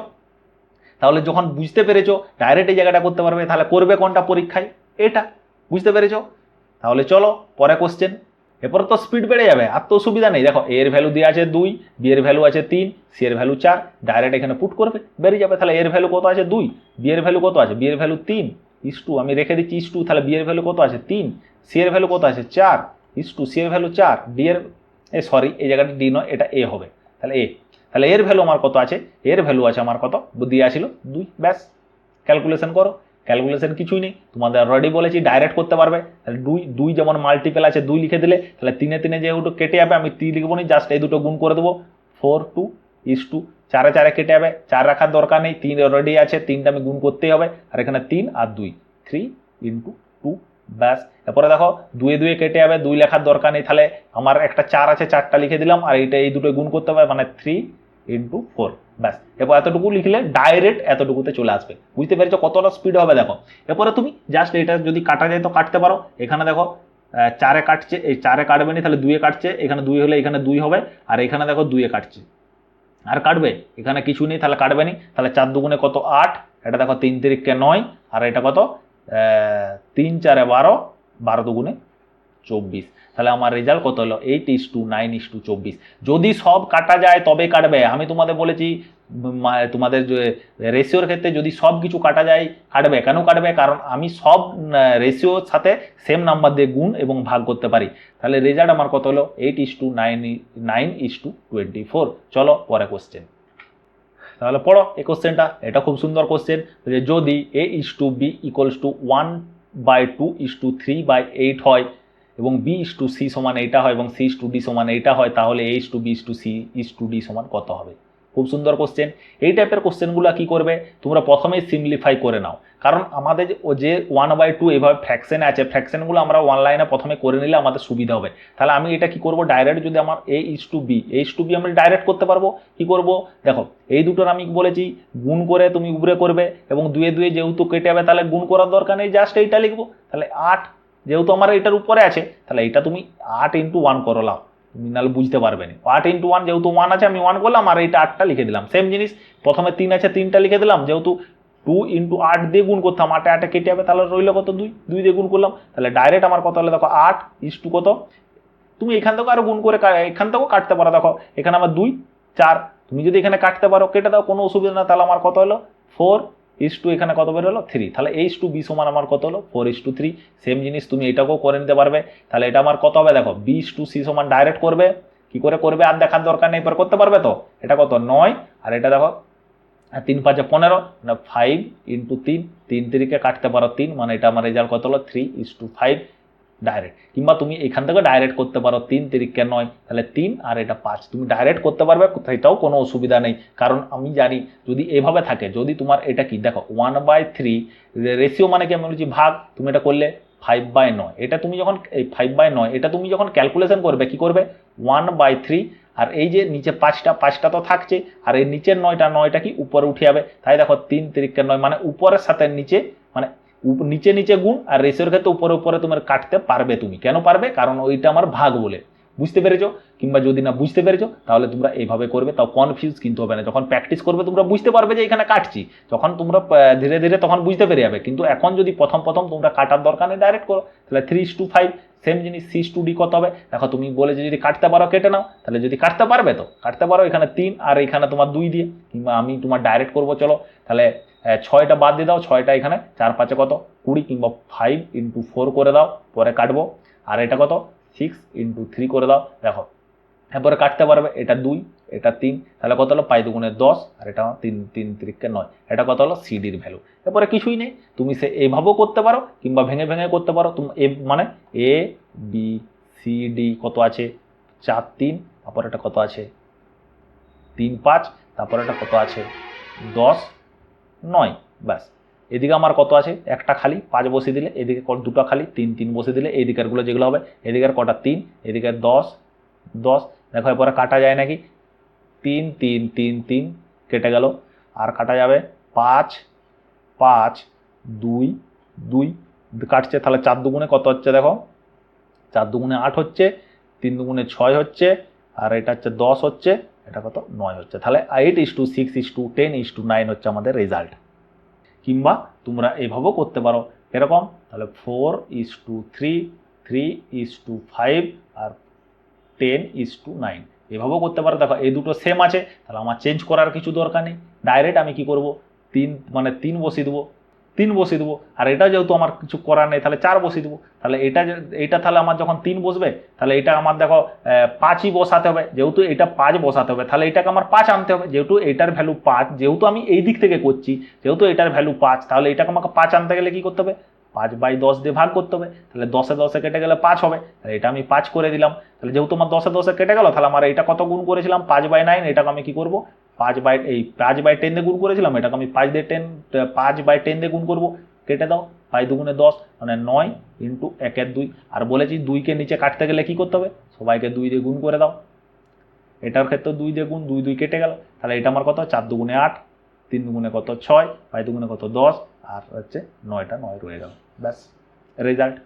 তাহলে যখন বুঝতে পেরেছো ডাইরেক্ট এই জায়গাটা করতে পারবে, তাহলে করবে কোনটা পরীক্ষায়, এটা, বুঝতে পেরেছো? তাহলে চলো পরে কোশ্চেন। এরপর তো স্পিড বেড়ে যাবে, আর তো অসুবিধা নেই। দেখো এর ভ্যালু দিয়ে আছে 2, বি এর ভ্যালু আছে 3, সি এর ভ্যালু 4, ডাইরেক্ট এখানে পুট করবে বেরিয়ে যাবে। তাহলে এর ভ্যালু কত আছে 2, বি এর ভ্যালু কত আছে, বি এর ভ্যালু 3 is to, আমি রেখে দিচ্ছি is to, তাহলে বি এর ভ্যালু কত আছে 3, সি এর ভ্যালু কত আছে 4 is to, সি এর ভ্যালু 4, ডি এর সরি এই জায়গাটা ডি নয়, এটা এ হবে, তাহলে এ, তাহলে এর ভ্যালু আমার কত আছে, এর ভ্যালু আছে আমার কত দিয়ে আসছিল 2, ব্যাস ক্যালকুলেশন করো। ক্যালকুলেশন কিছুই নেই, তোমাদের অলরেডি বলেছি ডাইরেক্ট করতে পারবে। তাহলে 2 যেমন মাল্টিপল আছে 2 লিখে দিলে, তাহলে 3 3 যেহেতু কেটে যাবে, আমি 3 লিখবো না, জাস্ট এই দুটো গুণ করে দেবো, 4 2 is to, 4 4 কেটে যাবে, 4 রাখার দরকার নেই, 3 অলরেডি আছে, 3টা আমি গুণ করতেই হবে, আর এখানে 3 আর 2 3 × 2, ব্যাস। এরপরে দেখো 2 2 কেটে যাবে, 2 লেখার দরকার নেই, তাহলে আমার একটা 4 আছে, 4টা লিখে দিলাম, আর এইটা এই দুটো গুণ করতে হবে, মানে 3 × 4, ব্যাস। এরপর এতটুকু লিখলে ডাইরেক্ট এতটুকুতে চলে আসবে, বুঝতে পেরেছো কতটা স্পিড হবে? দেখো এরপরে তুমি জাস্ট এটা যদি কাটা যায় তো কাটতে পারো। এখানে দেখো 4 কাটছে, এই 4 কাটবে না, তাহলে 2 কাটছে, এখানে 2 হলে এখানে 2 হবে, আর এখানে দেখো 2 কাটছে, আর কাটবে? এখানে কিছু নেই, তাহলে কাটবে নি। তাহলে 4 দুগুণে কত 8, এটা দেখো 3 তিরিককে 9, আর এটা কত 3 4 12, 12 দুগুণে 24। তাহলে আমার রেজাল্ট কত হলো 8:9:24। যদি সব কাটা যায় তবে কাটবে। আমি তোমাদের বলেছি তোমাদের রেশিওর ক্ষেত্রে যদি সব কিছু কাটা যায় কাটবে। কেন কাটবে? কারণ আমি সব রেশিওর সাথে সেম নাম্বার দিয়ে গুণ এবং ভাগ করতে পারি। তাহলে রেজাল্ট আমার কত হলো 8:9:24। চলো পরে কোশ্চেন। তাহলে পড়ো এই কোশ্চেনটা, এটা খুব সুন্দর কোশ্চেন। যে যদি a:b = 1/2:3/8 হয় এবং b:c সমান এইটা হয় এবং c:d সমান এইটা হয়, তাহলে a:b:c:d সমান কত হবে? খুব সুন্দর কোশ্চেন। এই টাইপের কোশ্চেনগুলো কি করবে, তোমরা প্রথমেই সিম্পলিফাই করে নাও। কারণ আমাদের যে 1/2 এভাবে ফ্র্যাকশনে আছে, ফ্র্যাকশনগুলো আমরা অনলাইনে প্রথমে করে নিলে আমাদের সুবিধা হবে। তাহলে আমি এটা কি করব, ডাইরেক্ট যদি আমার a:b আমি ডাইরেক্ট করতে পারবো। কি করব দেখো, এই দুটোর আমি বলেছি গুণ করে তুমি উপরে করবে এবং দুয়ে দুয়ে যেহেতু কেটে যাবে তাহলে গুণ করার দরকার নেই, জাস্ট এইটা লিখবো। তাহলে 8 যেহেতু আমার এটার উপরে আছে, তাহলে এটা তুমি 8x1 করলাম, তুমি নাহলে বুঝতে পারবে না। 8x1 যেহেতু 1 আছে আমি 1 করলাম, আর এইটা 8টা লিখে দিলাম। সেম জিনিস প্রথমে 3 আছে 3টা লিখে দিলাম, যেহেতু 2x8 দিয়ে গুণ করতাম, 8 8 কেটে যাবে, তাহলে রইল কত 2, 2 দিয়ে গুণ করলাম। তাহলে ডাইরেক্ট আমার কত হলো দেখো 8 কত, তুমি এখান থেকে আরো গুণ করে এখান থেকেও কাটতে পারো। দেখো এখানে আমার 2 4, তুমি যদি এখানে কাটতে পারো কেটে দাও, কোনো অসুবিধা না। তাহলে আমার কত হলো 4 এখানে কত বের হলো 3। তাহলে a:b সমান আমার কত হলো 4:3। সেম জিনিস তুমি এটাকেও করে নিতে পারবে। তাহলে এটা আমার কত হবে দেখো b:c সমান ডাইরেক্ট করবে। কি করে করবে আর দেখার দরকার নেই, এবার করতে পারবে তো। এটা কত 9, আর এটা দেখো 3 5 15, মানে 5 × 3, 3 3কে কাটতে পারো 3, মানে এটা আমার রেজাল্ট কত হলো 3:5 ডাইরেক্ট। কিংবা তুমি এখান থেকে ডাইরেক্ট করতে পারো 3 3কে 9, তাহলে 3 আর এটা 5, তুমি ডাইরেক্ট করতে পারবে, সেটাও কোনো অসুবিধা নেই। কারণ আমি জানি যদি এভাবে থাকে, যদি তোমার এটা কি দেখো 1/3 রেশিও মানে কি আমি বলছি ভাগ, তুমি এটা করলে 5/9, এটা তুমি যখন এই 5/9 এটা তুমি যখন ক্যালকুলেশন করবে কি করবে 1/3, আর এই যে নিচে 5টা তো থাকছে, আর এই নিচের 9টা কি উপরে উঠে যাবে। তাই দেখো 3 3কে 9, মানে উপরের সাথে নিচে, মানে নিচে নিচে গুণ, আর রেশিওর ক্ষেত্রে উপরে উপরে তোমার কাটতে পারবে। তুমি কেন পারবে? কারণ ওইটা আমার ভাগ বলে। বুঝতে পেরেছো? কিংবা যদি না বুঝতে পেরেছো তাহলে তোমরা এইভাবে করবে, তাও কনফিউজ কিন্তু হবে না। যখন প্র্যাকটিস করবে তোমরা বুঝতে পারবে যে এখানে কাটছি, যখন তোমরা ধীরে ধীরে তখন বুঝতে পেরে যাবে। কিন্তু এখন যদি প্রথম তোমরা কাটার দরকার নেই, ডাইরেক্ট করো। তাহলে 3:5, সেম জিনিস c:d কত হবে দেখো, তুমি বলে যে যদি কাটতে পারো কেটে নাও। তাহলে যদি কাটতে পারবে তো কাটতে পারো, এখানে 3 আর এখানে তোমার 2 দিয়ে, কিংবা আমি তোমার ডাইরেক্ট করবো। চলো তাহলে 6টা বাদ দিয়ে দাও, 6টা এখানে 4 5 কত 20, কিংবা 5 × 4 করে দাও, পরে কাটবো। আর এটা কত 6 × 3 করে দাও, দেখো এরপরে কাটতে পারবে। এটা 2 এটা 3, তাহলে কত হলো 5 2 10, আর এটা 3 3 3কে 9, এটা কত হলো সিডির ভ্যালু। এরপরে কিছুই নেই, তুমি সে এইভাবেও করতে পারো কিংবা ভেঙে ভেঙে করতে পারো। তুমি মানে a:b:c:d কত আছে 4 3, তারপর এটা কত আছে 3 5, তারপর এটা কত আছে 10 9, ব্যাস। এদিকে আমার কত আছে একটা খালি 5 বসিয়ে দিলে, এদিকে দুটো খালি 3 3 বসিয়ে দিলে, এইদিকের গুলো যেগুলো হবে, এদিকের কটা 3, এদিকে 10 10। দেখো এরপরে কাটা যায় নাকি, 3 3 3 3 কেটে গেল, আর কাটা যাবে 5 5 2 2 কাটছে। তাহলে 4 দুগুণে কত হচ্ছে দেখো, 4 দুগুণে 8 হচ্ছে, 3 দুগুণে 6 হচ্ছে, আর এটা হচ্ছে 10 হচ্ছে, এটা কত 9 হচ্ছে। তাহলে 8:6:10:9 হচ্ছে আমাদের রেজাল্ট। কিংবা তোমরা এইভাবেও করতে পারো, এরকম। তাহলে 4:3 3:5 আর 10:9 এভাবেও করতে পারো। দেখো এই দুটো সেম আছে, তাহলে আমার চেঞ্জ করার কিছু দরকার নেই। ডাইরেক্ট আমি কি করব 3 মানে 3 বসিয়ে দেবো, 3 বসিয়ে দেবো। আর এটা যেহেতু আমার কিছু করার নেই, তাহলে 4 বসিয়ে দেবো। তাহলে এটা তাহলে আমার যখন 3 বসবে, তাহলে এটা আমার দেখো 5ই বসাতে হবে। যেহেতু এটা 5 বসাতে হবে, তাহলে এটাকে আমার 5 আনতে হবে। যেহেতু এটার ভ্যালু 5, যেহেতু আমি এই দিক থেকে করছি, যেহেতু এটার ভ্যালু 5, তাহলে এটাকে আমাকে 5 আনতে গেলে কি করতে হবে 5/10 দিয়ে ভাগ করতে হবে। তাহলে 10 এ 10 কেটে গেলে 5 হবে, তাহলে এটা আমি 5 করে দিলাম। তাহলে যেহেতু আমার 10 এ 10 কেটে গেল, তাহলে আমার এটা কত গুণ করেছিলাম 5/9, এটাকে আমি কি করব 5/10 দিয়ে গুণ করেছিলাম, এটাকে আমি 5/10 দিয়ে গুণ করবো। কেটে দাও, 5 2 10, মানে 9 × 1 2। আর বলেছি 2কে নিচে কাটতে গেলে কি করতে হবে, সবাইকে 2 দিয়ে গুণ করে দাও। এটার ক্ষেত্রে 2 দিয়ে গুণ, 2 2 কেটে গেল। তাহলে এটা আমার কত 4 2 8, 3 2 কত 6, 5 2 কত 10, আর হচ্ছে 9টা 9 রয়ে গেল, ব্যাস রেজাল্ট।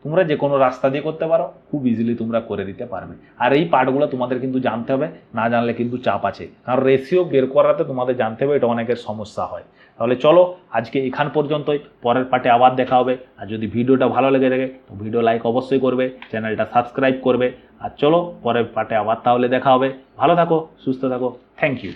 তোমরা যে কোনো রাস্তা দিয়ে করতে পারো, খুব ইজিলি তোমরা করে দিতে পারবে। আর এই পার্টগুলো তোমাদের কিন্তু জানতে হবে, না জানলে কিন্তু চাপ আছে, কারণ রেশিও বের করাতে তোমাদের জানতে হবে, এটা অনেকের সমস্যা হয়। তাহলে চলো আজকে এখান পর্যন্তই, পরের পার্টে আবার দেখা হবে। আর যদি ভিডিওটা ভালো লেগে থাকে তো ভিডিও লাইক অবশ্যই করবে, চ্যানেলটা সাবস্ক্রাইব করবে। আর চলো পরের পার্টে আবার তাহলে দেখা হবে। ভালো থাকো, সুস্থ থাকো, থ্যাংক ইউ।